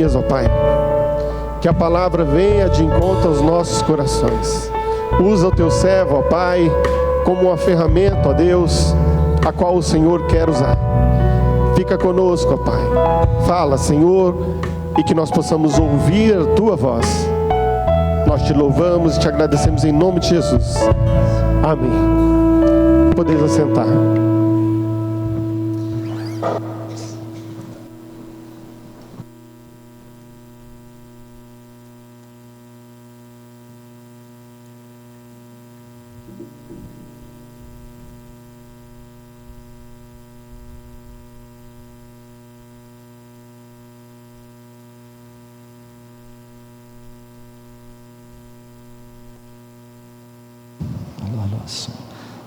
Ó Pai, que a palavra venha de encontro aos nossos corações. Usa o teu servo, ó Pai, como uma ferramenta, ó Deus, a qual o Senhor quer usar. Fica conosco, ó Pai. Fala, Senhor, e que nós possamos ouvir a tua voz. Nós te louvamos e te agradecemos em nome de Jesus. Amém. Podeis assentar.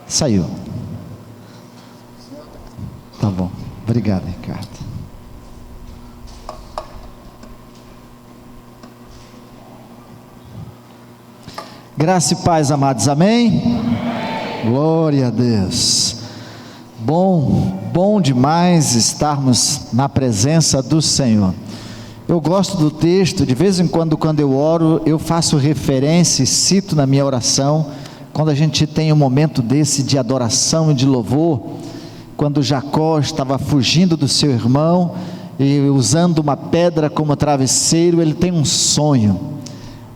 Saiu. Tá bom. Obrigado, Ricardo. Graça e paz, amados. Amém? Glória a Deus. Bom demais estarmos na presença do Senhor. Eu gosto do texto. De vez em quando eu oro, eu faço referência e cito na minha oração. Quando a gente tem um momento desse de adoração e de louvor, quando Jacó estava fugindo do seu irmão e usando uma pedra como travesseiro, ele tem um sonho,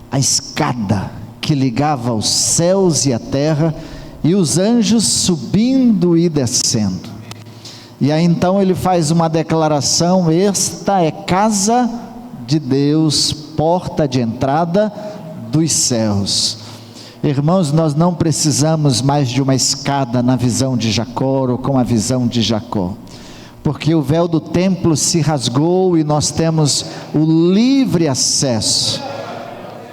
a escada que ligava os céus e a terra, e os anjos subindo e descendo. E aí então ele faz uma declaração: esta é casa de Deus, porta de entrada dos céus. Irmãos, nós não precisamos mais de uma escada na visão de Jacó ou com a visão de Jacó, porque o véu do templo se rasgou e nós temos o livre acesso,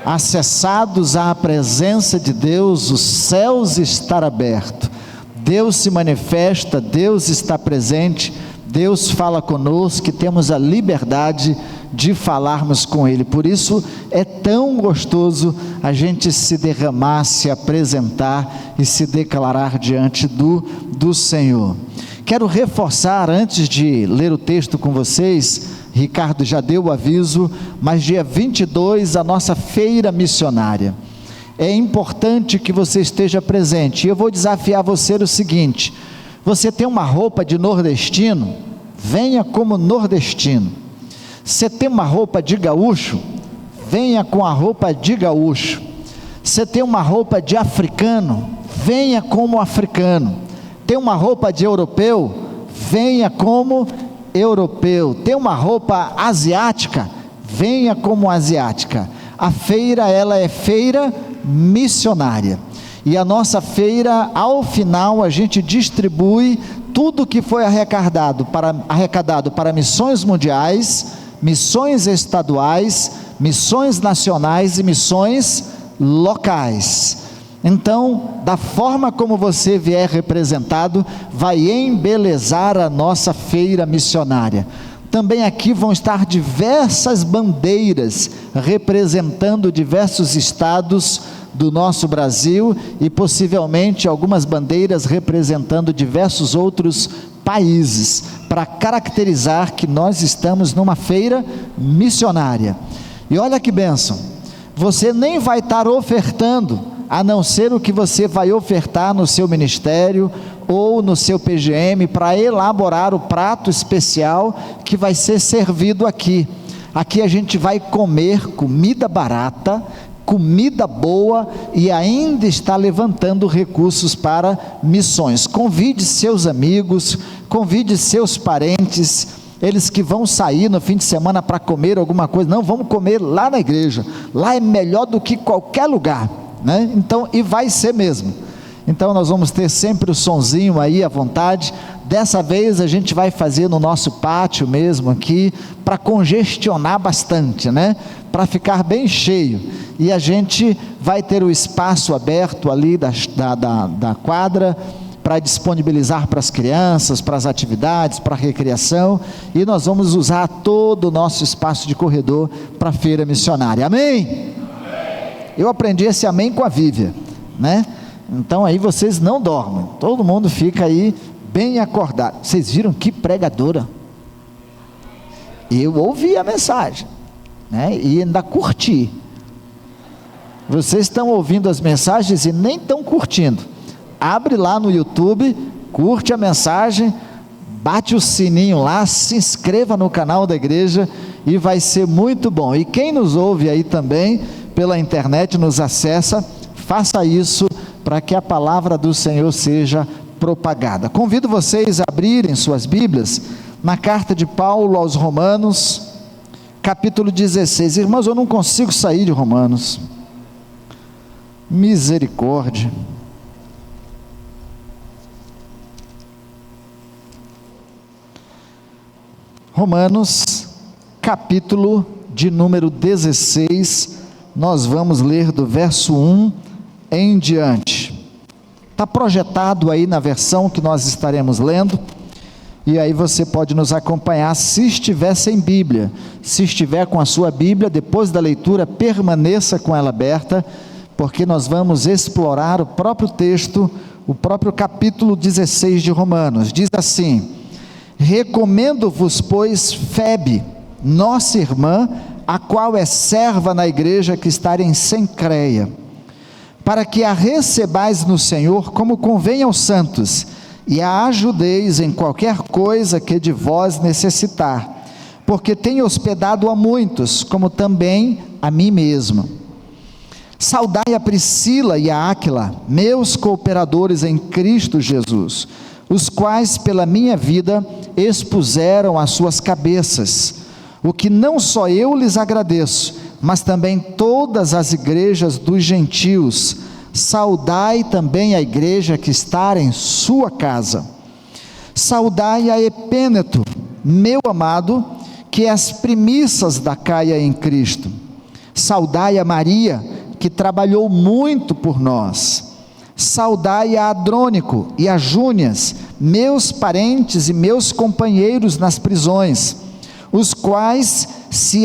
acessados à presença de Deus. Os céus estão abertos, Deus se manifesta, Deus está presente, Deus fala conosco, que temos a liberdade de falarmos com Ele. Por isso é tão gostoso a gente se derramar, se apresentar e se declarar diante do Senhor. Quero reforçar, antes de ler o texto com vocês, Ricardo já deu o aviso, mas dia 22 a nossa feira missionária. É importante que você esteja presente, e eu vou desafiar você o seguinte: você tem uma roupa de nordestino, venha como nordestino. Você tem uma roupa de gaúcho, venha com a roupa de gaúcho. Você tem uma roupa de africano, venha como africano. Tem uma roupa de europeu, venha como europeu. Tem uma roupa asiática, venha como asiática. A feira, ela é feira missionária, e a nossa feira, ao final, a gente distribui tudo que foi arrecadado para missões mundiais, missões estaduais, missões nacionais e missões locais. Então, da forma como você vier representado, vai embelezar a nossa feira missionária. Também aqui vão estar diversas bandeiras, representando diversos estados do nosso Brasil, e possivelmente algumas bandeiras representando diversos outros países, para caracterizar que nós estamos numa feira missionária. E olha que bênção, você nem vai estar ofertando, a não ser o que você vai ofertar no seu ministério ou no seu PGM, para elaborar o prato especial que vai ser servido aqui. Aqui a gente vai comer comida barata, comida boa, e ainda está levantando recursos para missões. Convide seus amigos, convide seus parentes, eles que vão sair no fim de semana para comer alguma coisa. Não, vamos comer lá na igreja, lá é melhor do que qualquer lugar, né? Então, e vai ser mesmo. Então nós vamos ter sempre o sonzinho aí à vontade. Dessa vez a gente vai fazer no nosso pátio mesmo aqui, para congestionar bastante, né? Para ficar bem cheio, e a gente vai ter o espaço aberto ali da quadra, para disponibilizar para as crianças, para as atividades, para a recreação, e nós vamos usar todo o nosso espaço de corredor para a feira missionária. Amém? Amém. Eu aprendi esse amém com a Vívia, né? Então aí vocês não dormem, todo mundo fica aí bem acordado. Vocês viram que pregadora? Eu ouvi a mensagem, né? E ainda curtir. Vocês estão ouvindo as mensagens e nem estão curtindo. Abre lá no YouTube, curte a mensagem, bate o sininho lá, se inscreva no canal da igreja e vai ser muito bom. E quem nos ouve aí também pela internet, nos acessa, faça isso para que a palavra do Senhor seja propagada. Convido vocês a abrirem suas Bíblias na carta de Paulo aos Romanos, capítulo 16. Irmãos, eu não consigo sair de Romanos. Misericórdia. Romanos, capítulo de número 16, nós vamos ler do verso 1 em diante. Está projetado aí na versão que nós estaremos lendo, e aí você pode nos acompanhar se estiver sem Bíblia. Se estiver com a sua Bíblia, depois da leitura, permaneça com ela aberta, porque nós vamos explorar o próprio texto, o próprio capítulo 16 de Romanos. Diz assim: recomendo-vos, pois, Febe, nossa irmã, a qual é serva na igreja que está em Cencreia, para que a recebais no Senhor como convém aos santos, e a ajudeis em qualquer coisa que de vós necessitar, porque tenho hospedado a muitos, como também a mim mesmo. Saudai a Priscila e a Áquila, meus cooperadores em Cristo Jesus, os quais pela minha vida expuseram as suas cabeças, o que não só eu lhes agradeço, mas também todas as igrejas dos gentios. Saudai também a igreja que está em sua casa. Saudai a Epêneto, meu amado, que é as primícias da Caia em Cristo. Saudai a Maria, que trabalhou muito por nós. Saudai a Adrônico e a Júnias, meus parentes e meus companheiros nas prisões, os quais se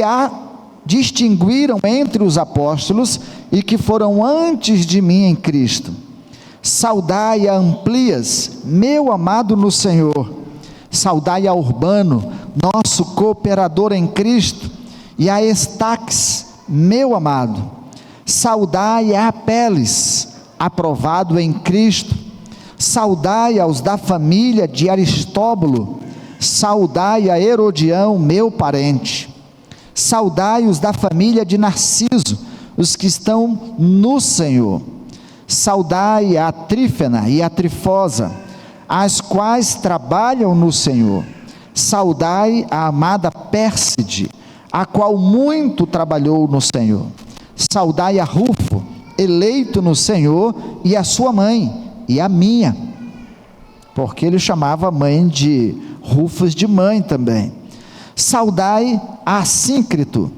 distinguiram entre os apóstolos e que foram antes de mim em Cristo. Saudai a Amplias, meu amado no Senhor. Saudai a Urbano, nosso cooperador em Cristo, e a Estaques, meu amado. Saudai a Apeles, aprovado em Cristo. Saudai aos da família de Aristóbulo. Saudai a Herodião, meu parente. Saudai os da família de Narciso, os que estão no Senhor. Saudai a Trífena e a Trifosa, as quais trabalham no Senhor. Saudai a amada Pérside, a qual muito trabalhou no Senhor. Saudai a Rufo, eleito no Senhor, e a sua mãe, e a minha, porque ele chamava a mãe de Rufus de mãe também. Saudai a Assíncrito,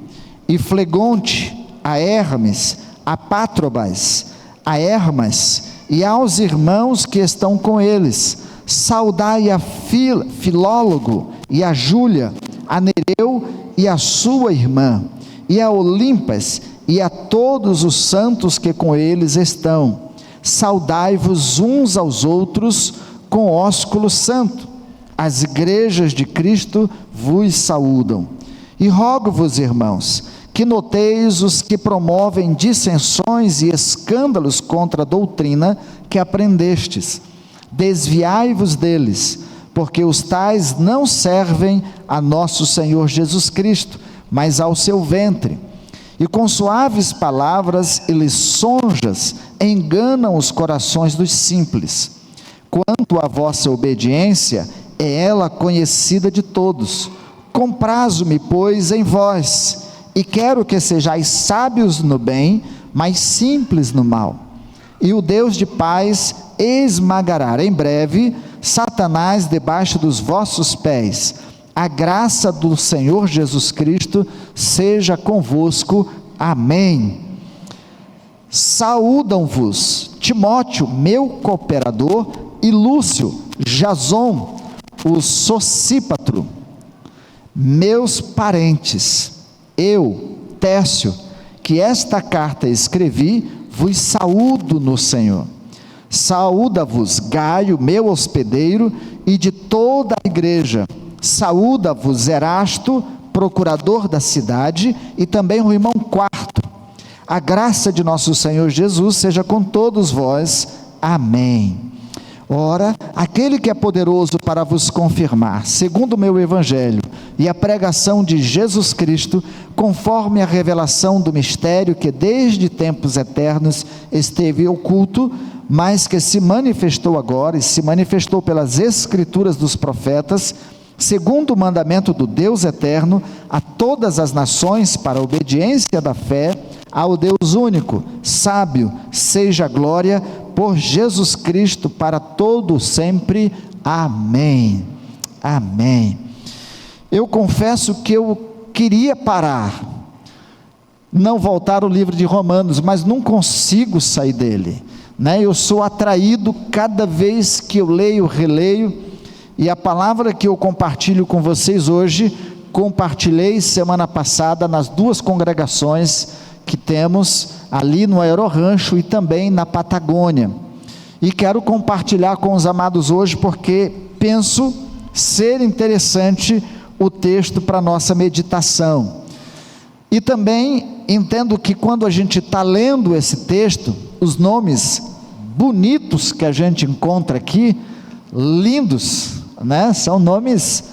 e Flegonte, a Hermes, a Pátrobas, a Hermas, e aos irmãos que estão com eles. Saudai a Filólogo, e a Júlia, a Nereu, e a sua irmã, e a Olimpas, e a todos os santos que com eles estão. Saudai-vos uns aos outros com ósculo santo. As igrejas de Cristo vos saúdam. E rogo-vos, irmãos, que noteis os que promovem dissensões e escândalos contra a doutrina que aprendestes. Desviai-vos deles, porque os tais não servem a nosso Senhor Jesus Cristo, mas ao seu ventre. E com suaves palavras e lisonjas enganam os corações dos simples. Quanto à vossa obediência, é ela conhecida de todos. Comprazo-me, pois, em vós, e quero que sejais sábios no bem, mas simples no mal. E o Deus de paz esmagará em breve Satanás debaixo dos vossos pés. A graça do Senhor Jesus Cristo seja convosco. Amém. Saúdam-vos Timóteo, meu cooperador, e Lúcio, Jason, o Sosípatro, meus parentes. Eu, Tércio, que esta carta escrevi, vos saúdo no Senhor. Saúda-vos Gaio, meu hospedeiro, e de toda a igreja. Saúda-vos Erasto, procurador da cidade, e também o irmão Quarto. A graça de nosso Senhor Jesus seja com todos vós. Amém. Ora, aquele que é poderoso para vos confirmar, segundo o meu evangelho e a pregação de Jesus Cristo, conforme a revelação do mistério que desde tempos eternos esteve oculto, mas que se manifestou agora e se manifestou pelas escrituras dos profetas, segundo o mandamento do Deus eterno, a todas as nações para a obediência da fé, ao Deus único, sábio, seja a glória por Jesus Cristo para todo sempre. Amém. Amém. Eu confesso que eu queria parar, não voltar ao livro de Romanos, mas não consigo sair dele, né? Eu sou atraído cada vez que eu leio, releio, e a palavra que eu compartilho com vocês hoje, compartilhei semana passada nas duas congregações que temos ali no Aerorancho e também na Patagônia, e quero compartilhar com os amados hoje, porque penso ser interessante o texto para nossa meditação, e também entendo que quando a gente está lendo esse texto, os nomes bonitos que a gente encontra aqui, lindos, né? São nomes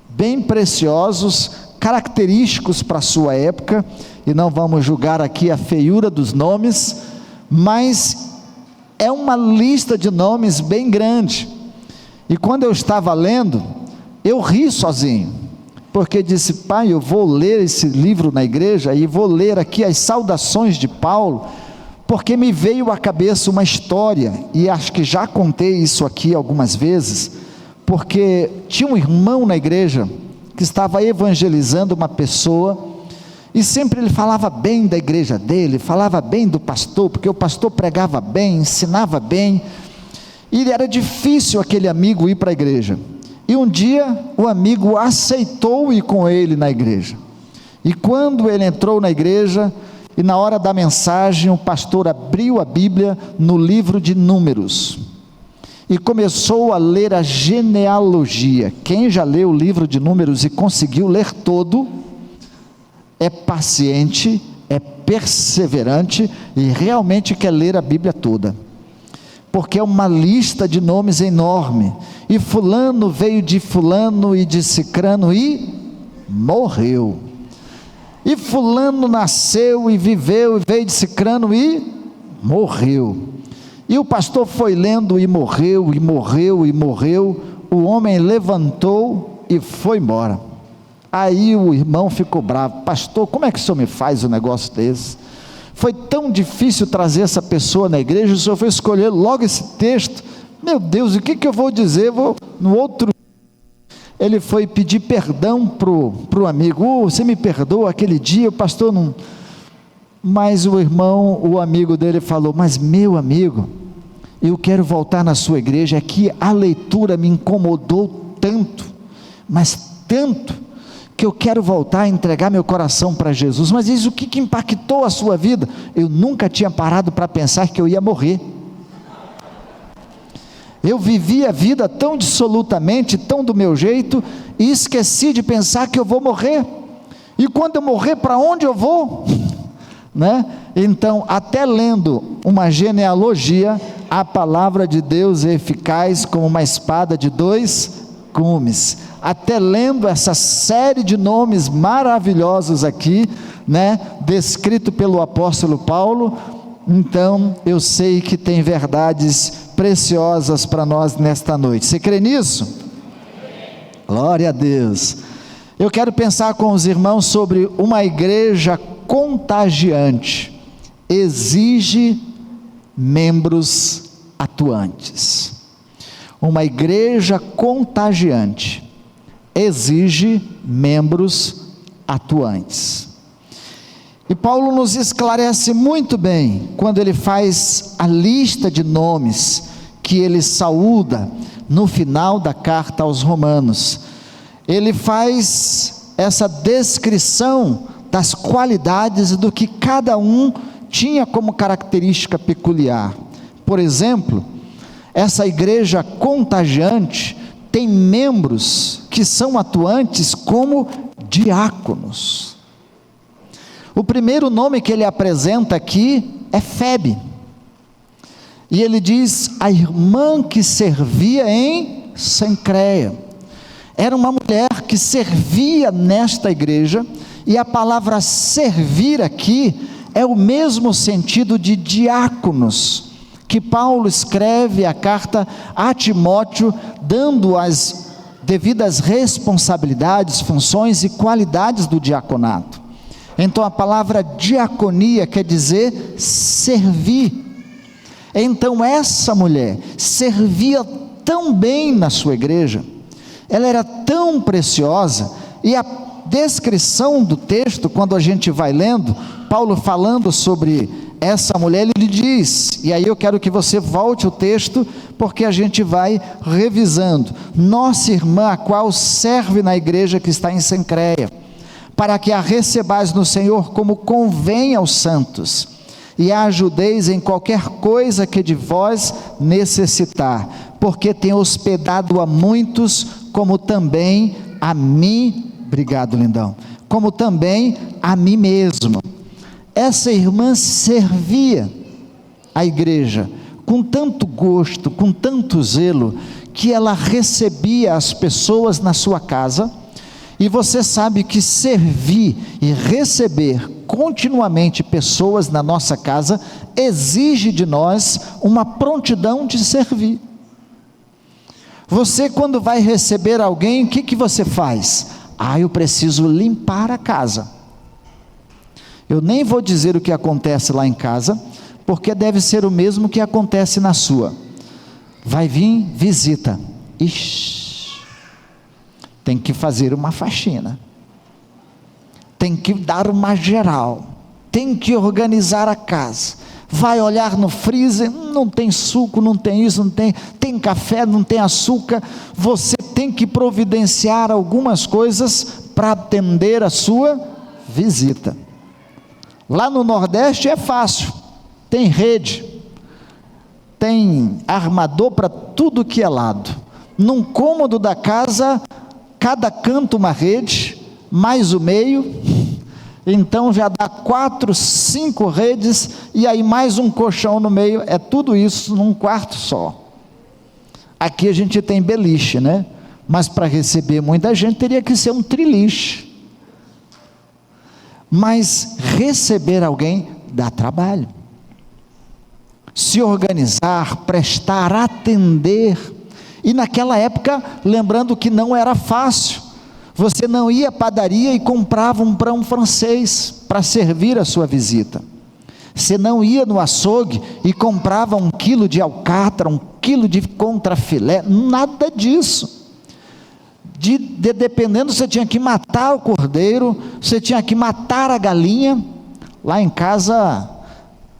bem preciosos, característicos para a sua época, e não vamos julgar aqui a feiura dos nomes, mas é uma lista de nomes bem grande. E quando eu estava lendo, eu ri sozinho, porque disse: pai, eu vou ler esse livro na igreja, e vou ler aqui as saudações de Paulo, porque me veio à cabeça uma história, e acho que já contei isso aqui algumas vezes, porque tinha um irmão na igreja, que estava evangelizando uma pessoa, e sempre ele falava bem da igreja dele, falava bem do pastor, porque o pastor pregava bem, ensinava bem, e era difícil aquele amigo ir para a igreja. E um dia o amigo aceitou ir com ele na igreja, e quando ele entrou na igreja, e na hora da mensagem, o pastor abriu a Bíblia no livro de Números, e começou a ler a genealogia. Quem já leu o livro de Números e conseguiu ler todo, é paciente, é perseverante, e realmente quer ler a Bíblia toda, porque é uma lista de nomes enorme, e fulano veio de fulano e de cicrano e morreu, e fulano nasceu e viveu e veio de cicrano e morreu, e o pastor foi lendo e morreu, e morreu, e morreu, o homem levantou e foi embora. Aí o irmão ficou bravo: pastor, como é que o senhor me faz um negócio desse? Foi tão difícil trazer essa pessoa na igreja, o senhor foi escolher logo esse texto, meu Deus, o que eu vou dizer? No outro, ele foi pedir perdão para o amigo: você me perdoa, aquele dia o pastor não... Mas o irmão, o amigo dele falou: mas meu amigo, eu quero voltar na sua igreja, aqui a leitura me incomodou tanto, mas tanto, que eu quero voltar a entregar meu coração para Jesus. Mas diz: o que impactou a sua vida? Eu nunca tinha parado para pensar que eu ia morrer. Eu vivi a vida tão dissolutamente, tão do meu jeito, e esqueci de pensar que eu vou morrer, e quando eu morrer, para onde eu vou? Né? Então, até lendo uma genealogia, a palavra de Deus é eficaz como uma espada de dois gumes. Até lendo essa série de nomes maravilhosos aqui, né, descrito pelo apóstolo Paulo, então eu sei que tem verdades preciosas para nós nesta noite. Você crê nisso? Glória a Deus. Eu quero pensar com os irmãos sobre uma igreja contagiante. Exige membros atuantes. Uma igreja contagiante exige membros atuantes. E Paulo nos esclarece muito bem, quando ele faz a lista de nomes que ele saúda no final da carta aos Romanos. Ele faz essa descrição das qualidades do que cada um tinha como característica peculiar. Por exemplo, essa igreja contagiante tem membros que são atuantes como diáconos. O primeiro nome que ele apresenta aqui é Febe, e ele diz, a irmã que servia em Cencreia. Era uma mulher que servia nesta igreja, e a palavra servir aqui é o mesmo sentido de diáconos, que Paulo escreve a carta a Timóteo, dando as devidas responsabilidades, funções e qualidades do diaconato. Então a palavra diaconia quer dizer servir. Então essa mulher servia tão bem na sua igreja, ela era tão preciosa, e a descrição do texto, quando a gente vai lendo, Paulo falando sobre essa mulher, ele diz, e aí eu quero que você volte o texto, porque a gente vai revisando, nossa irmã, a qual serve na igreja que está em Cencreia, para que a recebais no Senhor como convém aos santos, e a ajudeis em qualquer coisa que de vós necessitar, porque tem hospedado a muitos, como também a mim, obrigado lindão, como também a mim mesmo. Essa irmã servia a igreja com tanto gosto, com tanto zelo, que ela recebia as pessoas na sua casa. E você sabe que servir e receber continuamente pessoas na nossa casa exige de nós uma prontidão de servir. Você, quando vai receber alguém, o que você faz? Eu preciso limpar a casa. Eu nem vou dizer o que acontece lá em casa, porque deve ser o mesmo que acontece na sua. Vai vir visita. Tem que fazer uma faxina, tem que dar uma geral, tem que organizar a casa, vai olhar no freezer, não tem suco, não tem isso, não tem café, não tem açúcar. Você tem que providenciar algumas coisas para atender a sua visita. Lá no Nordeste é fácil, tem rede, tem armador para tudo que é lado. Num cômodo da casa, cada canto uma rede, mais o meio, então já dá 4, 5 redes, e aí mais um colchão no meio, é tudo isso num quarto só. Aqui a gente tem beliche, né? Mas para receber muita gente teria que ser um triliche. Mas receber alguém dá trabalho. Se organizar, prestar, atender. E naquela época, lembrando que não era fácil, você não ia à padaria e comprava um pão francês para servir a sua visita. Você não ia no açougue e comprava 1 quilo de alcatra, 1 quilo de contrafilé, nada disso. Dependendo, você tinha que matar o cordeiro, você tinha que matar a galinha. Lá em casa,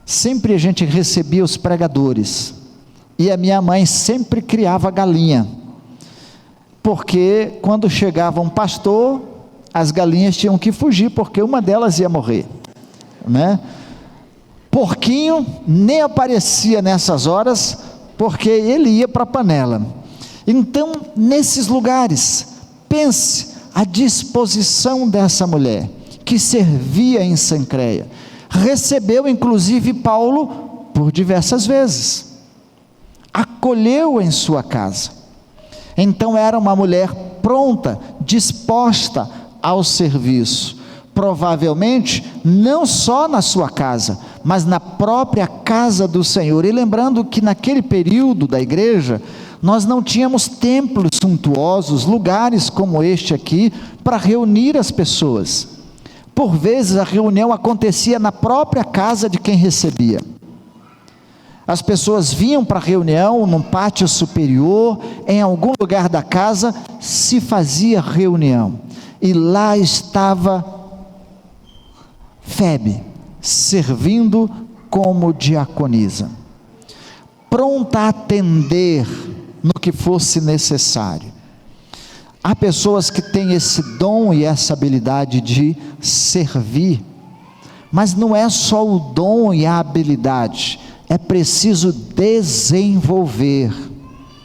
sempre a gente recebia os pregadores, e a minha mãe sempre criava galinha, porque quando chegava um pastor, as galinhas tinham que fugir, porque uma delas ia morrer, né? Porquinho nem aparecia nessas horas, porque ele ia para a panela. Então, nesses lugares, pense a disposição dessa mulher, que servia em Cencreia, recebeu inclusive Paulo por diversas vezes, acolheu em sua casa. Então era uma mulher pronta, disposta ao serviço, provavelmente não só na sua casa, mas na própria casa do Senhor. E lembrando que naquele período da igreja, nós não tínhamos templos suntuosos, lugares como este aqui, para reunir as pessoas. Por vezes a reunião acontecia na própria casa de quem recebia. As pessoas vinham para a reunião num pátio superior, em algum lugar da casa se fazia reunião, e lá estava Febe, servindo como diaconisa, pronta a atender no que fosse necessário. Há pessoas que têm esse dom e essa habilidade de servir, mas não é só o dom e a habilidade, é preciso desenvolver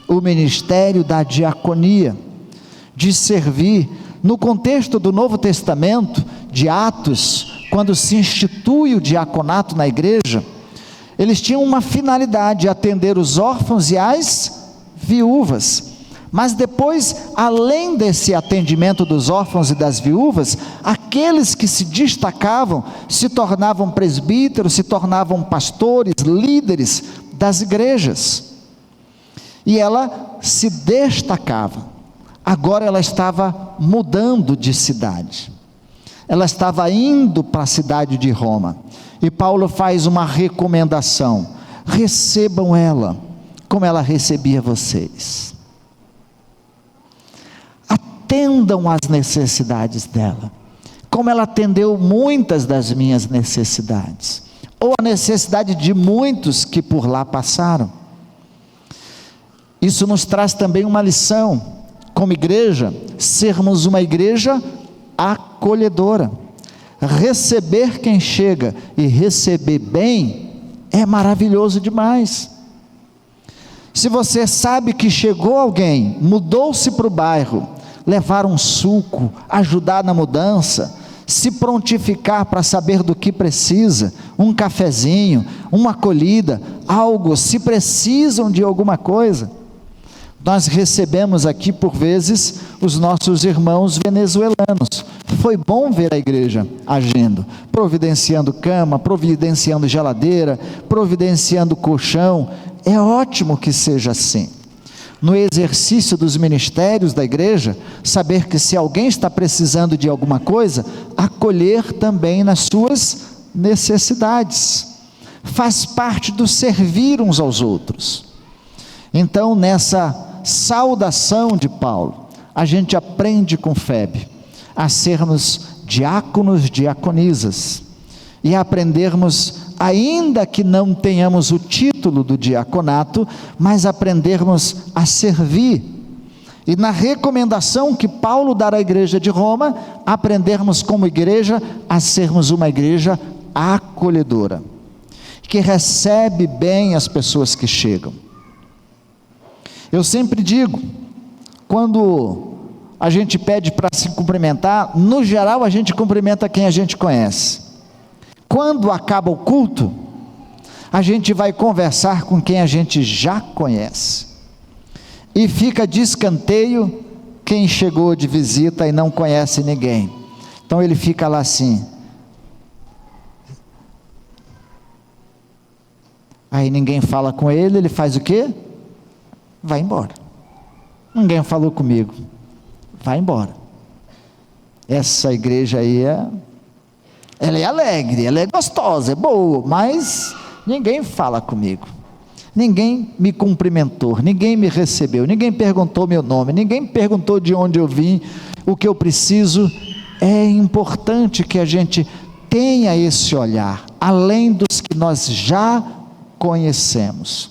o ministério da diaconia, de servir No contexto do Novo Testamento, de Atos, quando se institui o diaconato na igreja, eles tinham uma finalidade: atender os órfãos e as viúvas. Mas depois, além desse atendimento dos órfãos e das viúvas, aqueles que se destacavam se tornavam presbíteros, se tornavam pastores, líderes das igrejas. E ela se destacava. Agora ela estava mudando de cidade. Ela estava indo para a cidade de Roma. E Paulo faz uma recomendação: recebam ela como ela recebia vocês. Atendam às necessidades dela, como ela atendeu muitas das minhas necessidades, ou a necessidade de muitos que por lá passaram. Isso nos traz também uma lição, como igreja, sermos uma igreja acolhedora. Receber quem chega e receber bem é maravilhoso demais. Se você sabe que chegou alguém, mudou-se para o bairro, levar um suco, ajudar na mudança, se prontificar para saber do que precisa, um cafezinho, uma acolhida, algo, se precisam de alguma coisa. Nós recebemos aqui por vezes os nossos irmãos venezuelanos. Foi bom ver a igreja agindo, providenciando cama, providenciando geladeira, providenciando colchão. É ótimo que seja assim. No exercício dos ministérios da igreja, saber que se alguém está precisando de alguma coisa, acolher também nas suas necessidades, faz parte do servir uns aos outros. Então, nessa saudação de Paulo, a gente aprende com Febe a sermos diáconos, diaconisas, e a aprendermos, ainda que não tenhamos o título do diaconato, mas aprendermos a servir. E na recomendação que Paulo dá à igreja de Roma, aprendermos como igreja a sermos uma igreja acolhedora, que recebe bem as pessoas que chegam. Eu sempre digo, quando a gente pede para se cumprimentar, no geral a gente cumprimenta quem a gente conhece. Quando acaba o culto, a gente vai conversar com quem a gente já conhece. E fica de escanteio quem chegou de visita e não conhece ninguém. Então ele fica lá assim. Aí ninguém fala com ele, ele faz o quê? Vai embora. Ninguém falou comigo. Vai embora. Essa igreja aí ela é alegre, ela é gostosa, é boa, mas ninguém fala comigo. Ninguém me cumprimentou, ninguém me recebeu, ninguém perguntou meu nome, ninguém perguntou de onde eu vim, o que eu preciso. É importante que a gente tenha esse olhar, além dos que nós já conhecemos.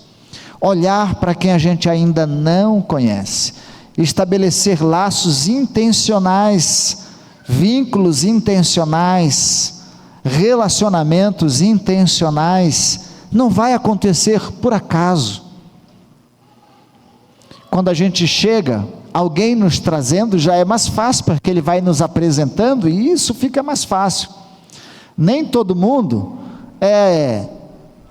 Olhar para quem a gente ainda não conhece, estabelecer laços intencionais, vínculos intencionais, relacionamentos intencionais. Não vai acontecer por acaso. Quando a gente chega, alguém nos trazendo, já é mais fácil, porque ele vai nos apresentando, e isso fica mais fácil. Nem todo mundo é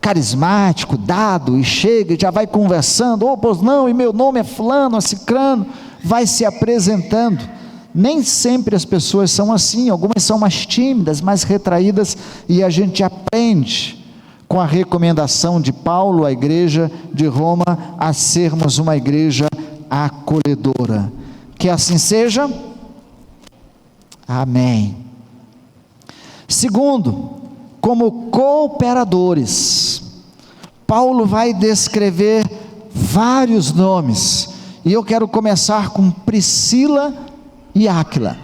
carismático, dado, e chega e já vai conversando, pois não, e meu nome é fulano, é cicrano, vai se apresentando. Nem sempre as pessoas são assim, algumas são mais tímidas, mais retraídas, e a gente aprende com a recomendação de Paulo à igreja de Roma, a sermos uma igreja acolhedora. Que assim seja. Amém. Segundo, como cooperadores, Paulo vai descrever vários nomes, e eu quero começar com Priscila e Áquila,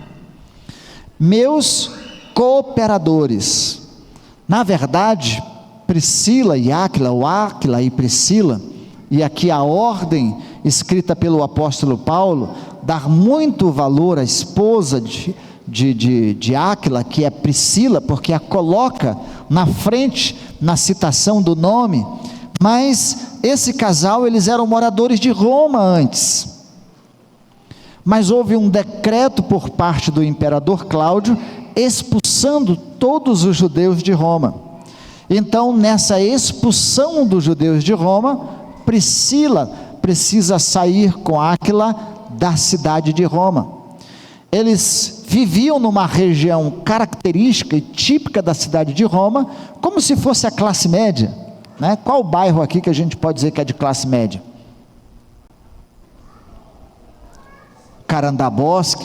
meus cooperadores. Na verdade, Priscila e Áquila, ou Áquila e Priscila, e aqui a ordem escrita pelo apóstolo Paulo, dar muito valor à esposa de Áquila, que é Priscila, porque a coloca na frente, na citação do nome. Mas esse casal, eles eram moradores de Roma antes. mas houve um decreto por parte do imperador Cláudio, expulsando todos os judeus de Roma. Então, nessa expulsão dos judeus de Roma, Priscila precisa sair com Áquila da cidade de Roma. Eles viviam numa região característica e típica da cidade de Roma, como se fosse a classe média, né? Qual bairro aqui que a gente pode dizer que é de classe média? Carandabosque,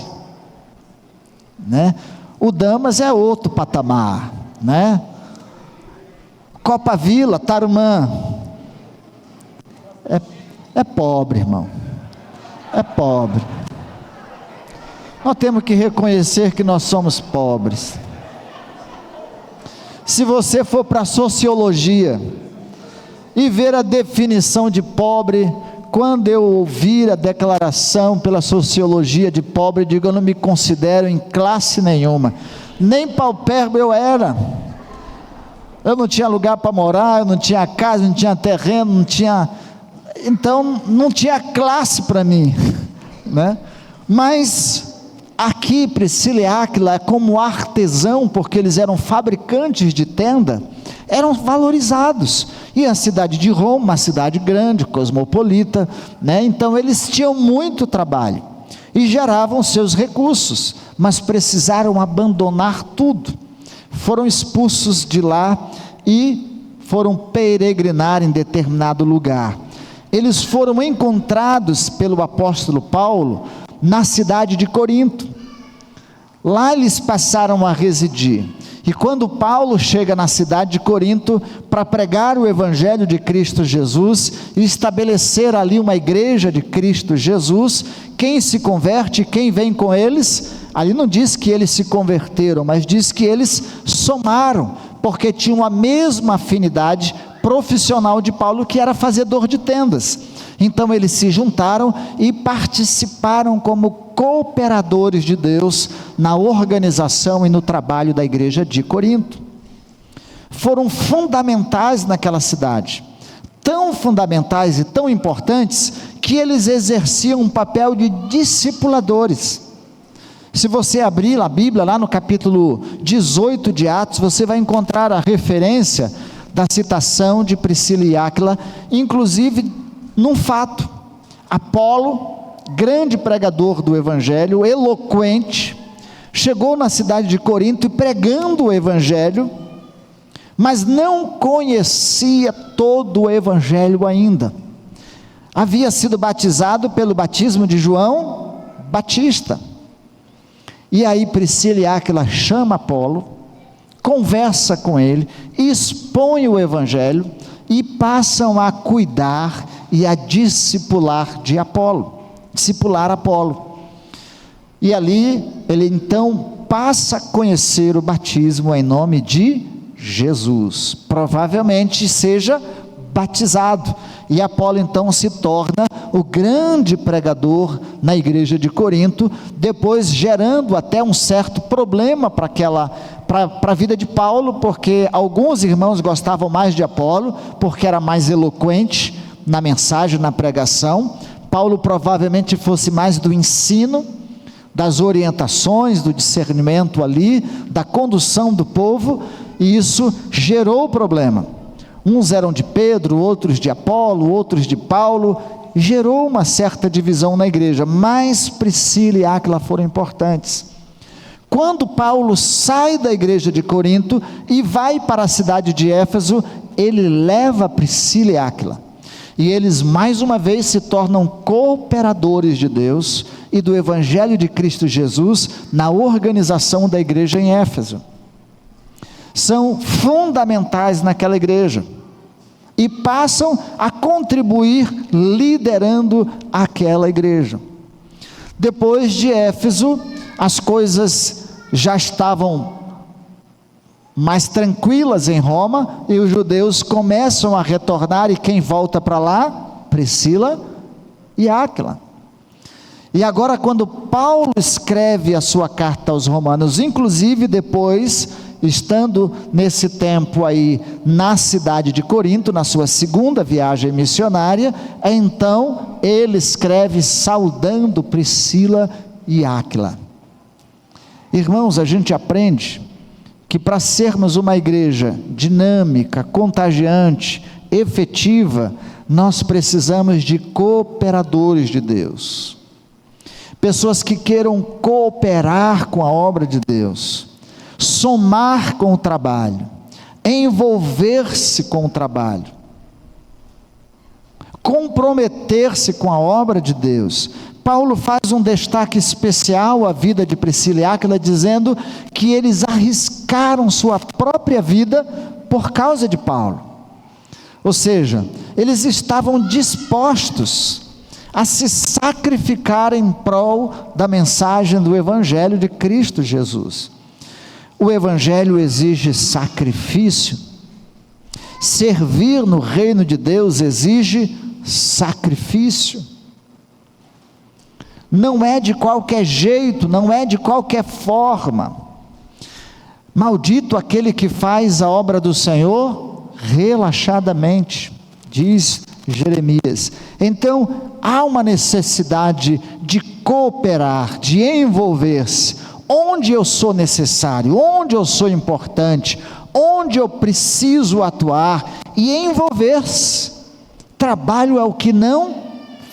né? O Damas é outro patamar, né? Copa Vila, Tarumã, é pobre, irmão, é pobre. Nós temos que reconhecer que nós somos pobres. Se você for para a sociologia e ver a definição de pobre, quando eu ouvir a declaração pela sociologia de pobre, digo, eu não me considero em classe nenhuma, nem paupérrimo eu era. Eu não tinha lugar para morar, eu não tinha casa, não tinha terreno, então não tinha classe para mim, né? Mas aqui Priscila e Áquila, como artesão, porque eles eram fabricantes de tenda, eram valorizados. E a cidade de Roma, uma cidade grande, cosmopolita, né? Então eles tinham muito trabalho e geravam seus recursos, mas precisaram abandonar tudo. Foram expulsos de lá e foram peregrinar em determinado lugar. Eles foram encontrados pelo apóstolo Paulo na cidade de Corinto. Lá eles passaram a residir. E quando Paulo chega na cidade de Corinto para pregar o evangelho de Cristo Jesus e estabelecer ali uma igreja de Cristo Jesus, quem se converte, quem vem com eles, ali não diz que eles se converteram, mas diz que eles somaram, porque tinham a mesma afinidade profissional de Paulo, que era fazedor de tendas. Então eles se juntaram e participaram como cooperadores de Deus na organização e no trabalho da igreja de Corinto. Foram fundamentais naquela cidade, tão fundamentais e tão importantes, que eles exerciam um papel de discipuladores. Se você abrir a Bíblia, lá no capítulo 18 de Atos, você vai encontrar a referência da citação de Priscila e Áquila, inclusive num fato. Apolo, grande pregador do evangelho, eloquente, chegou na cidade de Corinto e pregando o evangelho, mas não conhecia todo o evangelho ainda. Havia sido batizado pelo batismo de João Batista. E aí Priscila e Áquila chama Apolo, conversa com ele, expõe o evangelho e passam a cuidar e a discipular Apolo. E ali ele então passa a conhecer o batismo em nome de Jesus, provavelmente seja batizado, e Apolo então se torna o grande pregador na igreja de Corinto, depois gerando até um certo problema para a vida de Paulo, porque alguns irmãos gostavam mais de Apolo, porque era mais eloquente na mensagem, na pregação. Paulo provavelmente fosse mais do ensino, das orientações, do discernimento ali, da condução do povo, e isso gerou problema. Uns eram de Pedro, outros de Apolo, outros de Paulo, gerou uma certa divisão na igreja, mas Priscila e Áquila foram importantes. Quando Paulo sai da igreja de Corinto e vai para a cidade de Éfeso, ele leva Priscila e Áquila, e eles mais uma vez se tornam cooperadores de Deus e do evangelho de Cristo Jesus na organização da igreja em Éfeso. São fundamentais naquela igreja e passam a contribuir liderando aquela igreja. Depois de Éfeso, as coisas já estavam mais tranquilas em Roma, e os judeus começam a retornar, e quem volta para lá? Priscila e Áquila. E agora, quando Paulo escreve a sua carta aos romanos, inclusive depois, estando nesse tempo aí na cidade de Corinto, na sua segunda viagem missionária, então ele escreve saudando Priscila e Áquila. Irmãos, a gente aprende que para sermos uma igreja dinâmica, contagiante, efetiva, nós precisamos de cooperadores de Deus, pessoas que queiram cooperar com a obra de Deus, somar com o trabalho, envolver-se com o trabalho, comprometer-se com a obra de Deus. Paulo faz um destaque especial à vida de Priscila e Áquila, dizendo que eles arriscaram sua própria vida por causa de Paulo. Ou seja, eles estavam dispostos a se sacrificar em prol da mensagem do Evangelho de Cristo Jesus. O Evangelho exige sacrifício. Servir no reino de Deus exige sacrifício. Não é de qualquer jeito, não é de qualquer forma. Maldito aquele que faz a obra do Senhor relaxadamente, diz Jeremias. Então, há uma necessidade de cooperar, de envolver-se, onde eu sou necessário, onde eu sou importante, onde eu preciso atuar, e envolver-se. Trabalho é o que não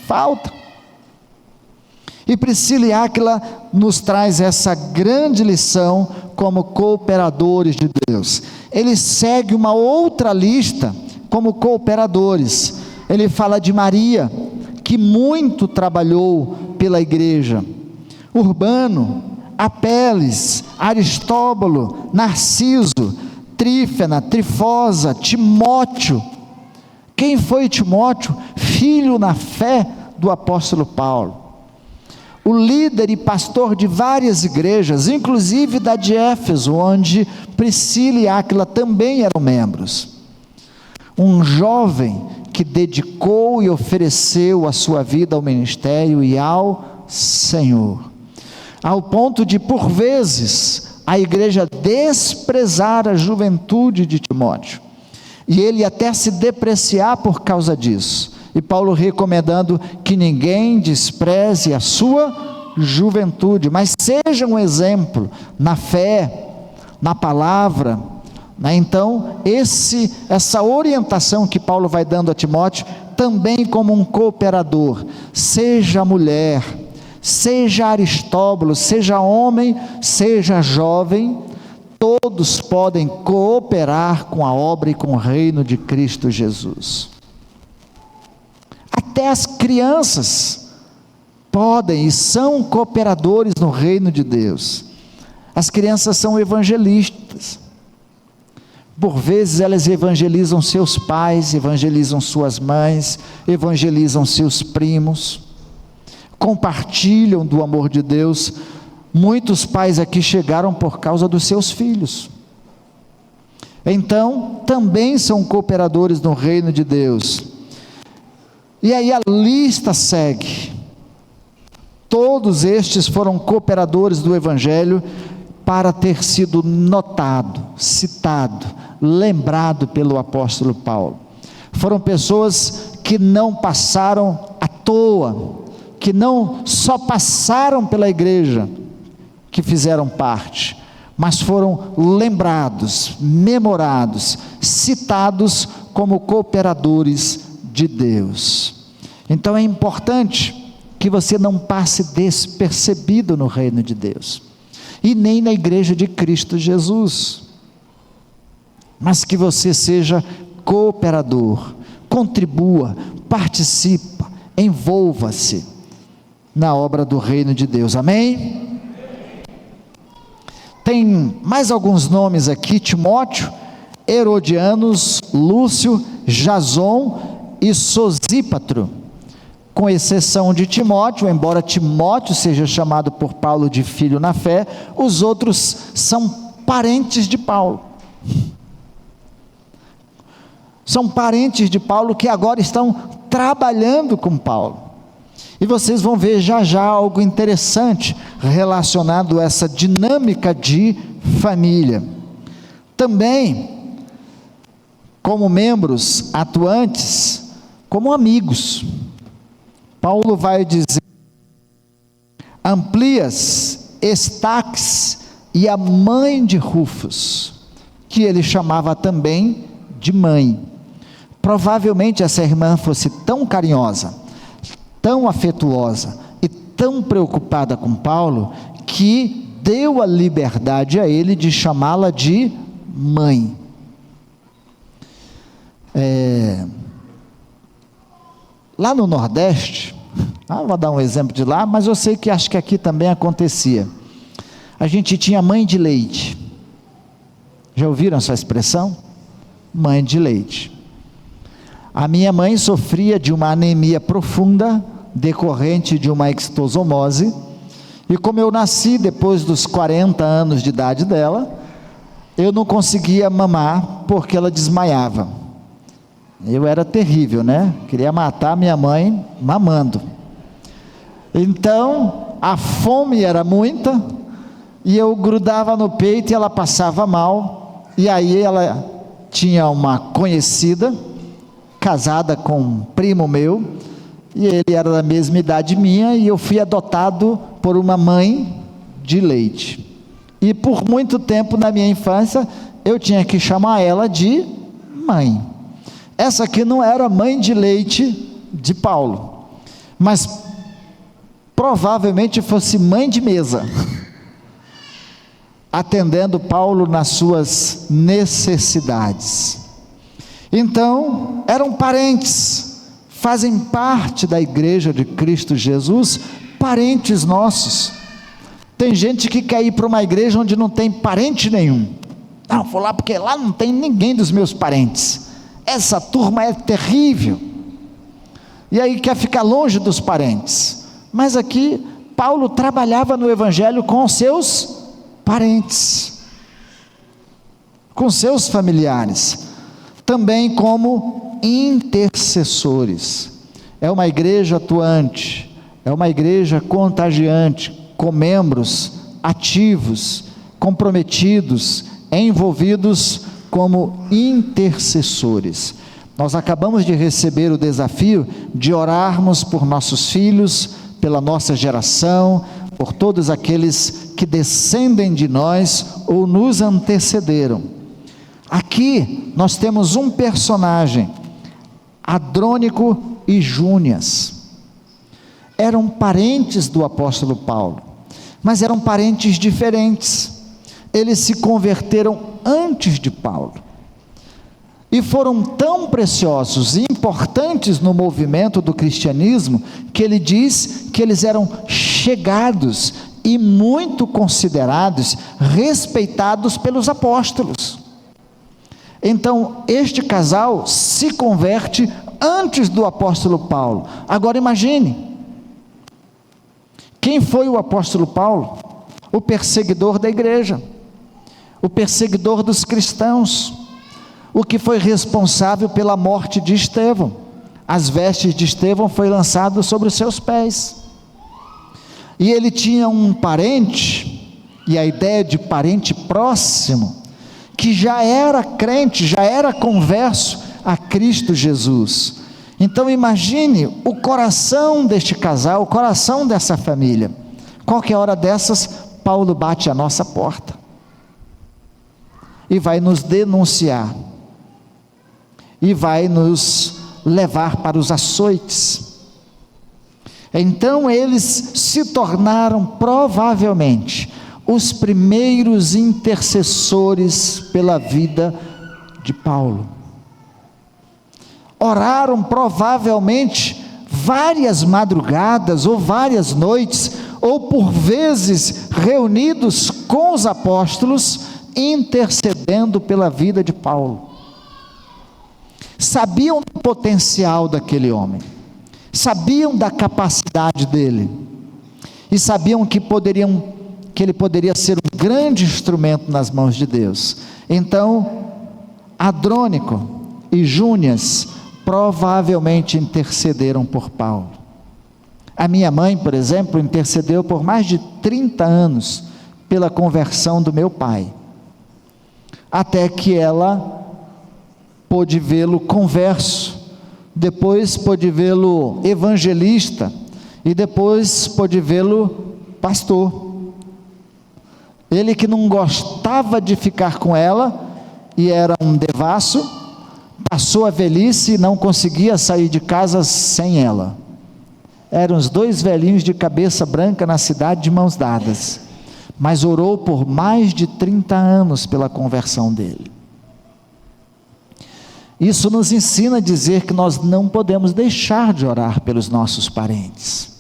falta. E Priscila e Áquila nos traz essa grande lição como cooperadores de Deus. Ele segue uma outra lista como cooperadores. Ele fala de Maria, que muito trabalhou pela igreja, Urbano, Apeles, Aristóbulo, Narciso, Trífena, Trifosa, Timóteo. Quem foi Timóteo? Filho na fé do apóstolo Paulo. O líder e pastor de várias igrejas, inclusive da de Éfeso, onde Priscila e Áquila também eram membros. Um jovem que dedicou e ofereceu a sua vida ao ministério e ao Senhor, ao ponto de, por vezes, a igreja desprezar a juventude de Timóteo, e ele até se depreciar por causa disso. E Paulo recomendando que ninguém despreze a sua juventude, mas seja um exemplo na fé, na palavra, né? Então, essa orientação que Paulo vai dando a Timóteo, também como um cooperador, seja mulher, seja Aristóbulo, seja homem, seja jovem, todos podem cooperar com a obra e com o reino de Cristo Jesus. Até as crianças podem e são cooperadores no reino de Deus. As crianças são evangelistas. Por vezes elas evangelizam seus pais, evangelizam suas mães, evangelizam seus primos, compartilham do amor de Deus. Muitos pais aqui chegaram por causa dos seus filhos. Então, também são cooperadores no reino de Deus. E aí a lista segue. Todos estes foram cooperadores do Evangelho para ter sido notado, citado, lembrado pelo apóstolo Paulo. Foram pessoas que não passaram à toa, que não só passaram pela igreja, que fizeram parte, mas foram lembrados, memorados, citados como cooperadores de Deus. Então é importante que você não passe despercebido no reino de Deus, e nem na igreja de Cristo Jesus, mas que você seja cooperador, contribua, participa, envolva-se na obra do reino de Deus, amém? Tem mais alguns nomes aqui: Timóteo, Herodianos, Lúcio, Jason e Sosípatro, com exceção de Timóteo. Embora Timóteo seja chamado por Paulo de filho na fé, os outros são parentes de Paulo, são parentes de Paulo que agora estão trabalhando com Paulo, e vocês vão ver já já algo interessante relacionado a essa dinâmica de família. Também, como membros atuantes, como amigos. Paulo vai dizer: Amplias, Estaques e a mãe de Rufus, que ele chamava também de mãe. Provavelmente essa irmã fosse tão carinhosa, tão afetuosa e tão preocupada com Paulo, que deu a liberdade a ele de chamá-la de mãe. Lá no Nordeste, vou dar um exemplo de lá, mas eu sei que acho que aqui também acontecia. A gente tinha mãe de leite. Já ouviram essa expressão? Mãe de leite. A minha mãe sofria de uma anemia profunda, decorrente de uma extosomose, e como eu nasci depois dos 40 anos de idade dela, eu não conseguia mamar, porque ela desmaiava. Eu era terrível, né? Queria matar minha mãe mamando. Então, a fome era muita, e eu grudava no peito e ela passava mal, e aí ela tinha uma conhecida, casada com um primo meu, e ele era da mesma idade minha, e eu fui adotado por uma mãe de leite. E por muito tempo na minha infância, eu tinha que chamar ela de mãe. Essa aqui não era mãe de leite de Paulo, mas provavelmente fosse mãe de mesa, atendendo Paulo nas suas necessidades. Então, eram parentes, fazem parte da igreja de Cristo Jesus, parentes nossos. Tem gente que quer ir para uma igreja onde não tem parente nenhum. Não, vou lá porque lá não tem ninguém dos meus parentes. Essa turma é terrível. E aí quer ficar longe dos parentes. Mas aqui, Paulo trabalhava no evangelho com seus parentes, com seus familiares, também como intercessores. É uma igreja atuante, é uma igreja contagiante, com membros ativos, comprometidos, envolvidos como intercessores. Nós acabamos de receber o desafio de orarmos por nossos filhos, pela nossa geração, por todos aqueles que descendem de nós ou nos antecederam. Aqui nós temos um personagem, Andrônico e Júnias. Eram parentes do apóstolo Paulo, mas eram parentes diferentes. Eles se converteram antes de Paulo, e foram tão preciosos e importantes no movimento do cristianismo, que ele diz que eles eram chegados e muito considerados, respeitados pelos apóstolos. Então, este casal se converte antes do apóstolo Paulo. Agora imagine, quem foi o apóstolo Paulo? O perseguidor da igreja, o perseguidor dos cristãos, o que foi responsável pela morte de Estevão. As vestes de Estevão foi lançado sobre os seus pés, e ele tinha um parente, e a ideia de parente próximo, que já era crente, já era converso a Cristo Jesus. Então imagine o coração deste casal, o coração dessa família. Qualquer hora dessas, Paulo bate a nossa porta e vai nos denunciar, e vai nos levar para os açoites. Então eles se tornaram provavelmente os primeiros intercessores pela vida de Paulo. Oraram provavelmente várias madrugadas, ou várias noites, ou por vezes reunidos com os apóstolos, intercedendo pela vida de Paulo. Sabiam do potencial daquele homem, sabiam da capacidade dele, e sabiam que ele poderia ser um grande instrumento nas mãos de Deus. Então, Andrônico e Júnias provavelmente intercederam por Paulo. A minha mãe, por exemplo, intercedeu por mais de 30 anos pela conversão do meu pai, até que ela pôde vê-lo converso depois pôde vê-lo evangelista, e depois pôde vê-lo pastor. Ele que não gostava de ficar com ela, e era um devasso, passou a velhice e não conseguia sair de casa sem ela. Eram os dois velhinhos de cabeça branca na cidade, de mãos dadas, mas orou por mais de 30 anos pela conversão dele. Isso nos ensina a dizer que nós não podemos deixar de orar pelos nossos parentes,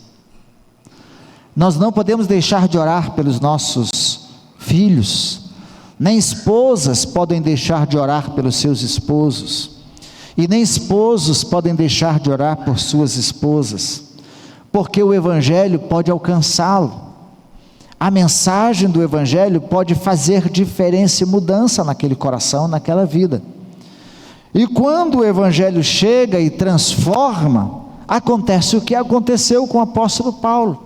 nós não podemos deixar de orar pelos nossos filhos, nem esposas podem deixar de orar pelos seus esposos, e nem esposos podem deixar de orar por suas esposas, porque o Evangelho pode alcançá-lo, a mensagem do Evangelho pode fazer diferença e mudança naquele coração, naquela vida. E quando o Evangelho chega e transforma, acontece o que aconteceu com o apóstolo Paulo,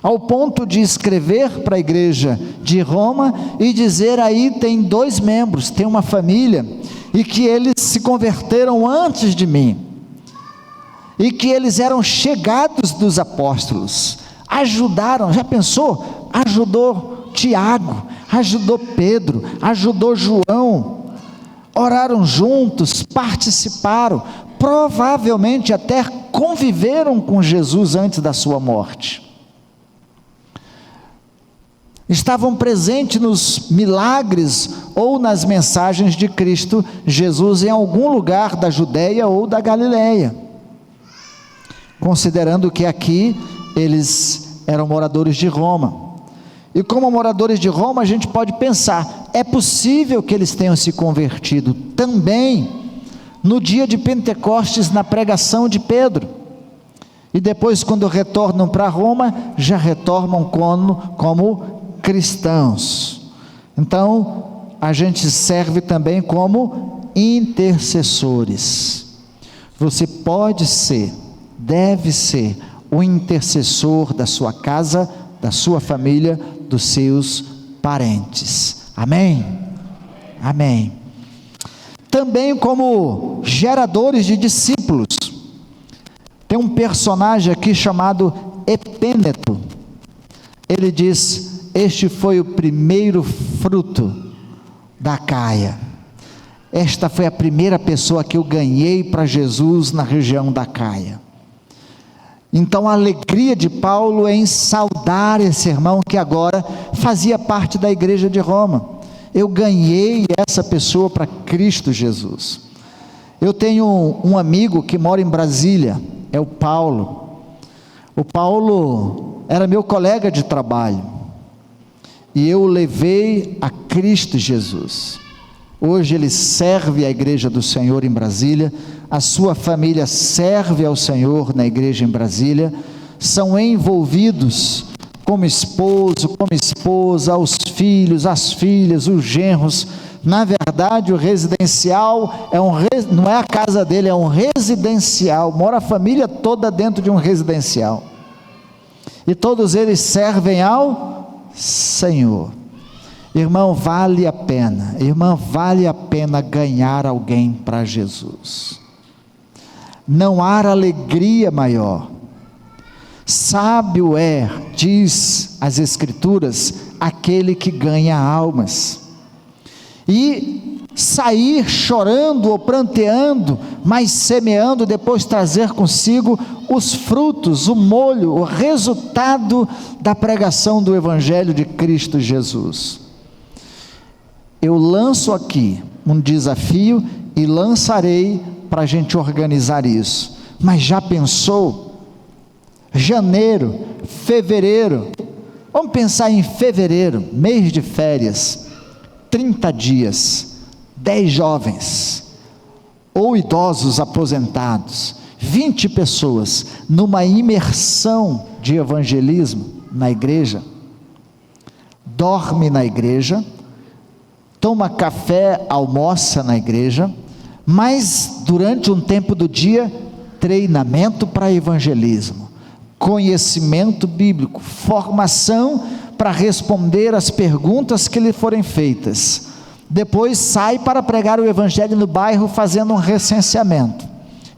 ao ponto de escrever para a igreja de Roma e dizer: aí tem 2 membros, tem uma família, e que eles se converteram antes de mim, e que eles eram chegados dos apóstolos, ajudaram, já pensou? Ajudou Tiago, ajudou Pedro, ajudou João, oraram juntos, participaram, provavelmente até conviveram com Jesus antes da sua morte, estavam presentes nos milagres ou nas mensagens de Cristo Jesus em algum lugar da Judeia ou da Galileia, considerando que aqui eles eram moradores de Roma. E como moradores de Roma, a gente pode pensar, é possível que eles tenham se convertido também no dia de Pentecostes, na pregação de Pedro, e depois, quando retornam para Roma, já retornam como cristãos. Então a gente serve também como intercessores. Você pode ser, deve ser o intercessor da sua casa, da sua família, dos seus parentes. Amém? Amém. Também como geradores de discípulos. Tem um personagem aqui chamado Epêneto. Ele diz: este foi o primeiro fruto da Acaia. Esta foi a primeira pessoa que eu ganhei para Jesus na região da Acaia. Então a alegria de Paulo é em saudar esse irmão que agora fazia parte da igreja de Roma. Eu ganhei essa pessoa para Cristo Jesus. Eu tenho um amigo que mora em Brasília, é o Paulo. O Paulo era meu colega de trabalho, e eu o levei a Cristo Jesus. Hoje ele serve a igreja do Senhor em Brasília, a sua família serve ao Senhor na igreja em Brasília, são envolvidos como esposo, como esposa, os filhos, as filhas, os genros. Na verdade, o residencial não é a casa dele, é um residencial, mora a família toda dentro de um residencial, e todos eles servem ao Senhor. Irmão, vale a pena, irmã, vale a pena ganhar alguém para Jesus. Não há alegria maior. Sábio é, diz as Escrituras, aquele que ganha almas. E sair chorando ou pranteando, mas semeando, depois trazer consigo os frutos, o molho, o resultado da pregação do Evangelho de Cristo Jesus. Eu lanço aqui um desafio e lançarei para a gente organizar isso. Mas já pensou? Janeiro, fevereiro, vamos pensar em fevereiro, mês de férias, 30 dias, 10 jovens, ou idosos aposentados, 20 pessoas, numa imersão de evangelismo na igreja, dorme na igreja, toma café, almoça na igreja, mas durante um tempo do dia, treinamento para evangelismo, conhecimento bíblico, formação para responder as perguntas que lhe forem feitas. Depois sai para pregar o evangelho no bairro, fazendo um recenseamento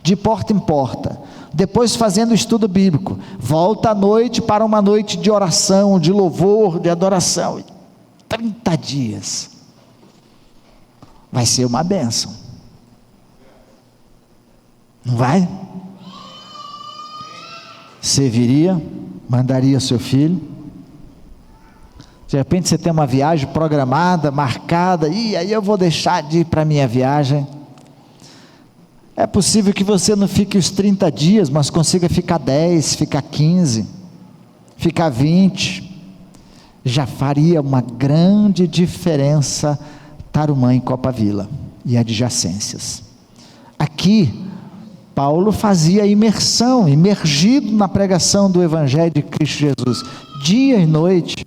de porta em porta, depois fazendo estudo bíblico, volta à noite para uma noite de oração, de louvor, de adoração, 30 dias, vai ser uma bênção, não vai? Você viria, mandaria seu filho, de repente você tem uma viagem programada, marcada, e aí eu vou deixar de ir para a minha viagem. É possível que você não fique os 30 dias, mas consiga ficar 10, ficar 15, ficar 20, já faria uma grande diferença Tarumã em Copa Vila e adjacências. Aqui, Paulo fazia imersão, imergido na pregação do Evangelho de Cristo Jesus, dia e noite,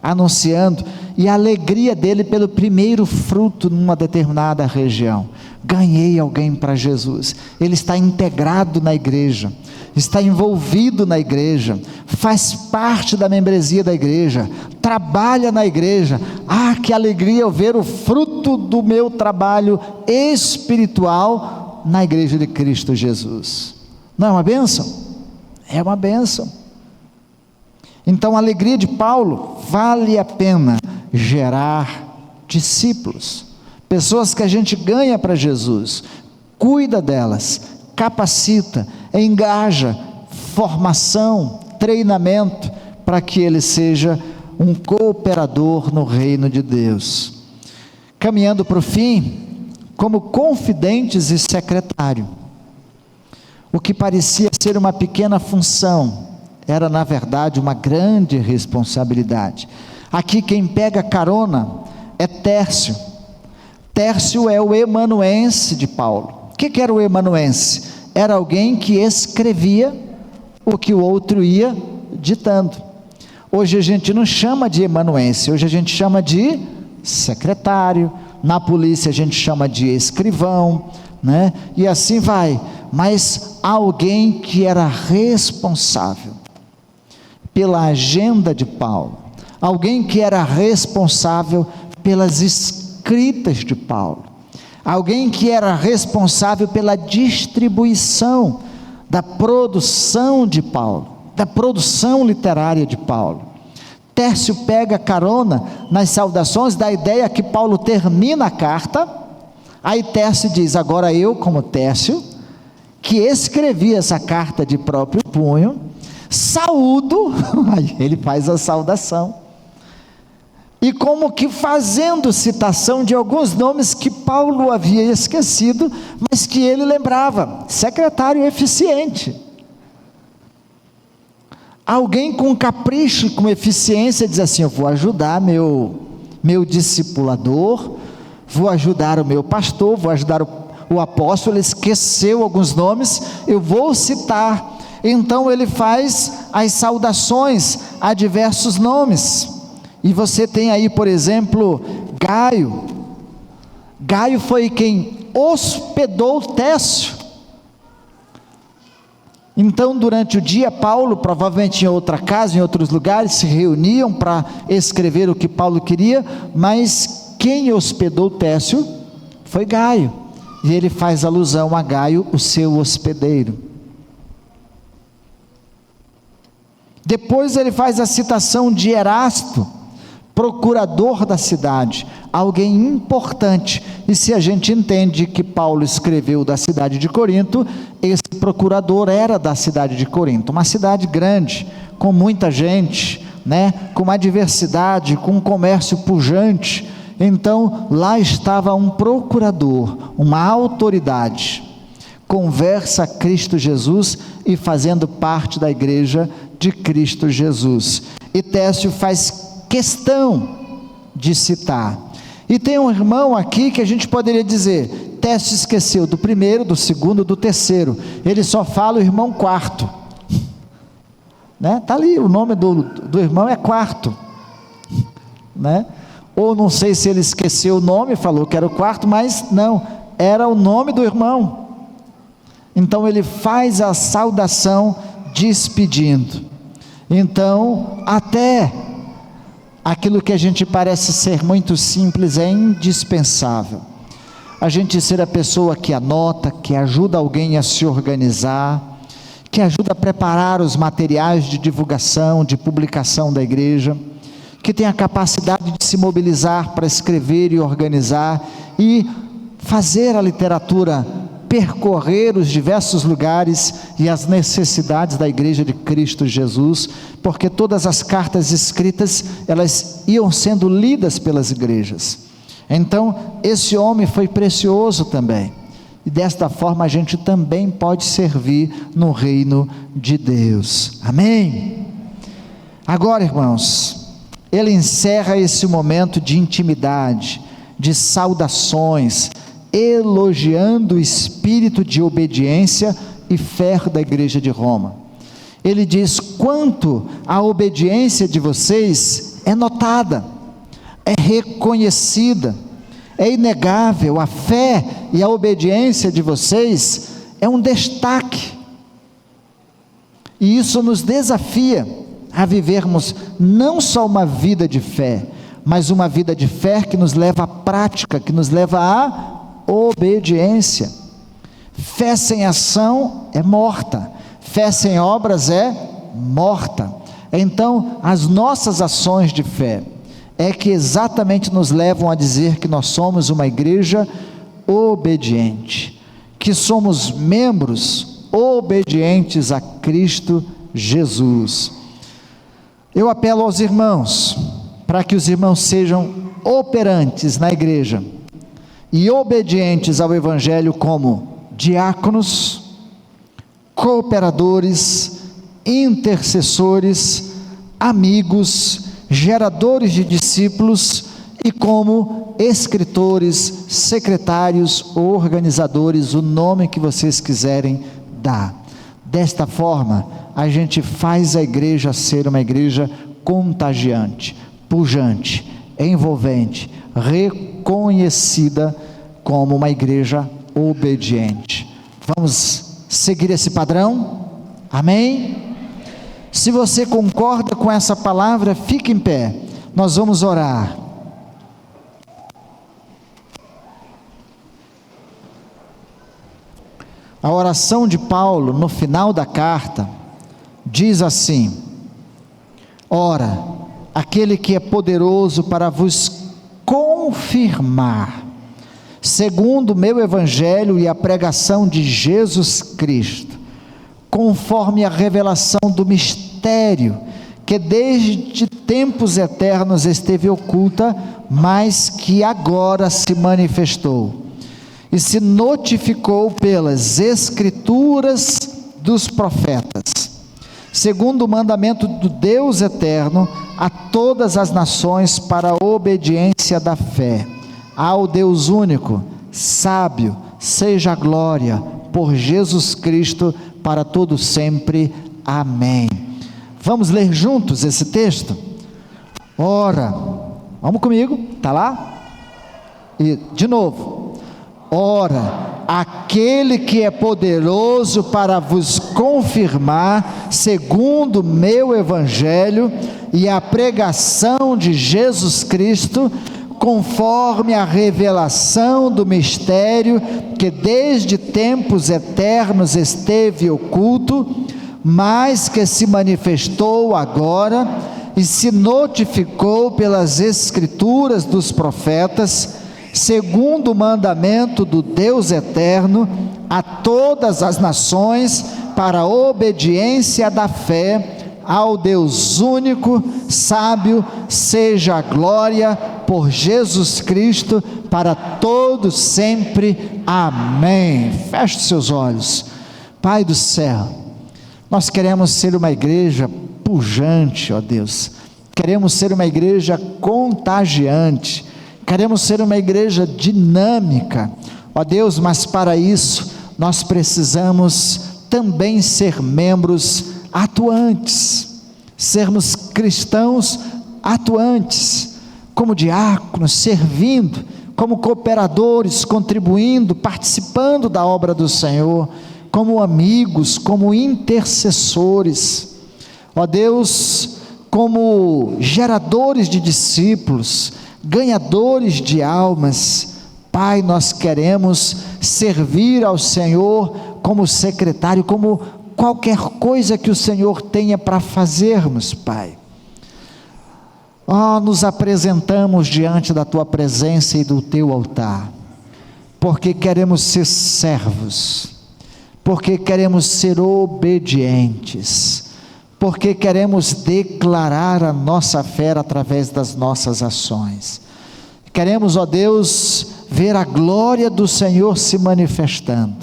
anunciando, e a alegria dele pelo primeiro fruto numa determinada região. Ganhei alguém para Jesus. Ele está integrado na igreja, está envolvido na igreja, faz parte da membresia da igreja, trabalha na igreja. Ah, que alegria eu ver o fruto do meu trabalho espiritual na igreja de Cristo Jesus. Não é uma bênção? É uma bênção. Então a alegria de Paulo, vale a pena gerar discípulos, pessoas que a gente ganha para Jesus, cuida delas, capacita, engaja, formação, treinamento, para que ele seja um cooperador no reino de Deus. Caminhando para o fim, como confidentes e secretário, o que parecia ser uma pequena função, era na verdade uma grande responsabilidade. Aqui quem pega carona é Tércio. Tércio é o emanuense de Paulo. O que era o emanuense? Era alguém que escrevia o que o outro ia ditando. Hoje a gente não chama de emanuense, hoje a gente chama de secretário, na polícia a gente chama de escrivão, né? E assim vai, mas alguém que era responsável pela agenda de Paulo, alguém que era responsável pelas escritas de Paulo, alguém que era responsável pela distribuição da produção de Paulo, da produção literária de Paulo. Tércio pega carona nas saudações, da ideia que Paulo termina a carta, aí Tércio diz: agora eu, como Tércio, que escrevi essa carta de próprio punho, saúdo, aí ele faz a saudação, e como que fazendo citação de alguns nomes que Paulo havia esquecido, mas que ele lembrava. Secretário eficiente, alguém com capricho e com eficiência, diz assim: eu vou ajudar meu discipulador, vou ajudar o meu pastor, vou ajudar o apóstolo, ele esqueceu alguns nomes, eu vou citar. Então ele faz as saudações a diversos nomes, e você tem aí, por exemplo, Gaio. Gaio foi quem hospedou Tércio. Então durante o dia, Paulo, provavelmente em outra casa, em outros lugares, se reuniam para escrever o que Paulo queria, mas quem hospedou Tércio foi Gaio, e ele faz alusão a Gaio, o seu hospedeiro. Depois ele faz a citação de Erasto, procurador da cidade, alguém importante. E se a gente entende que Paulo escreveu da cidade de Corinto, esse procurador era da cidade de Corinto, uma cidade grande, com muita gente, né? Com uma diversidade, com um comércio pujante. Então lá estava um procurador, uma autoridade, conversa a Cristo Jesus e fazendo parte da igreja de Cristo Jesus. E Tércio faz questão de citar. E tem um irmão aqui que a gente poderia dizer: Tércio esqueceu do primeiro, do segundo, do terceiro, ele só fala o irmão quarto, né? Está ali, o nome do irmão é quarto, né? Ou não sei se ele esqueceu o nome, falou que era o quarto, mas não, era o nome do irmão. Então ele faz a saudação despedindo. Então até aquilo que a gente parece ser muito simples é indispensável. a gente ser a pessoa que anota, que ajuda alguém a se organizar, que ajuda a preparar os materiais de divulgação, de publicação da igreja, que tem a capacidade de se mobilizar para escrever e organizar e fazer a literatura percorrer os diversos lugares e as necessidades da igreja de Cristo Jesus, porque todas as cartas escritas, elas iam sendo lidas pelas igrejas. Então, esse homem foi precioso também, e desta forma a gente também pode servir no reino de Deus, amém? Agora, irmãos, ele encerra esse momento de intimidade, de saudações, elogiando o espírito de obediência e fé da igreja de Roma. Ele diz: quanto a obediência de vocês é notada, é reconhecida, é inegável, a fé e a obediência de vocês é um destaque, e isso nos desafia a vivermos não só uma vida de fé, mas uma vida de fé que nos leva à prática, que nos leva à obediência. Fé sem ação é morta, fé sem obras é morta. Então, as nossas ações de fé é que exatamente nos levam a dizer que nós somos uma igreja obediente, que somos membros obedientes a Cristo Jesus. Eu apelo aos irmãos, para que os irmãos sejam operantes na igreja e obedientes ao Evangelho como diáconos, cooperadores, intercessores, amigos, geradores de discípulos e como escritores, secretários, organizadores, o nome que vocês quiserem dar. Desta forma, a gente faz a igreja ser uma igreja contagiante, pujante, envolvente, reconhecida como uma igreja obediente. Vamos seguir esse padrão? Amém? Se você concorda com essa palavra, fique em pé, nós vamos orar. A oração de Paulo, no final da carta, diz assim: ora, aquele que é poderoso para vos confirmar, segundo o meu evangelho e a pregação de Jesus Cristo, conforme a revelação do mistério, que desde tempos eternos esteve oculta, mas que agora se manifestou, e se notificou pelas escrituras dos profetas, segundo o mandamento do Deus eterno, a todas as nações para a obediência da fé, ao Deus único, sábio, seja a glória, por Jesus Cristo, para todo sempre. Amém. Vamos ler juntos esse texto? Ora, vamos comigo, está lá? E de novo, ora, aquele que é poderoso para vos confirmar, segundo o meu evangelho e a pregação de Jesus Cristo, conforme a revelação do mistério que desde tempos eternos esteve oculto, mas que se manifestou agora e se notificou pelas escrituras dos profetas, segundo o mandamento do Deus eterno, a todas as nações para a obediência da fé, ao Deus único, sábio, seja a glória por Jesus Cristo, para todos sempre. Amém. Feche seus olhos. Pai do céu, nós queremos ser uma igreja pujante, ó Deus, queremos ser uma igreja contagiante, queremos ser uma igreja dinâmica, ó Deus, mas para isso, nós precisamos também ser membros atuantes, sermos cristãos atuantes, como diáconos, servindo, como cooperadores, contribuindo, participando da obra do Senhor, como amigos, como intercessores, ó Deus, como geradores de discípulos, ganhadores de almas, Pai, nós queremos servir ao Senhor como secretário, como qualquer coisa que o Senhor tenha para fazermos, Pai. Nos apresentamos diante da Tua presença e do Teu altar, porque queremos ser servos, porque queremos ser obedientes, porque queremos declarar a nossa fé através das nossas ações. Queremos, ó Deus, ver a glória do Senhor se manifestando,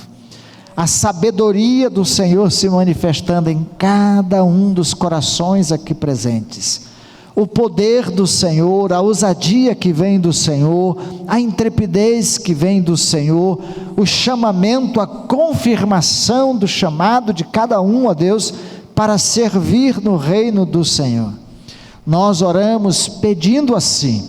a sabedoria do Senhor se manifestando em cada um dos corações aqui presentes, o poder do Senhor, a ousadia que vem do Senhor, a intrepidez que vem do Senhor, o chamamento, a confirmação do chamado de cada um, ó Deus, para servir no reino do Senhor. Nós oramos pedindo assim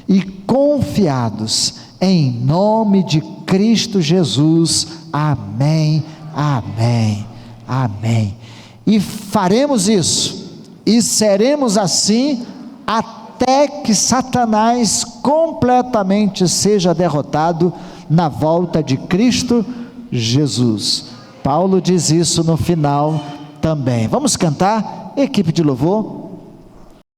e confiados, em nome de Cristo Jesus, amém, amém, amém. E faremos isso, e seremos assim, até que Satanás completamente seja derrotado na volta de Cristo Jesus. Paulo diz isso no final também. Vamos cantar, equipe de louvor.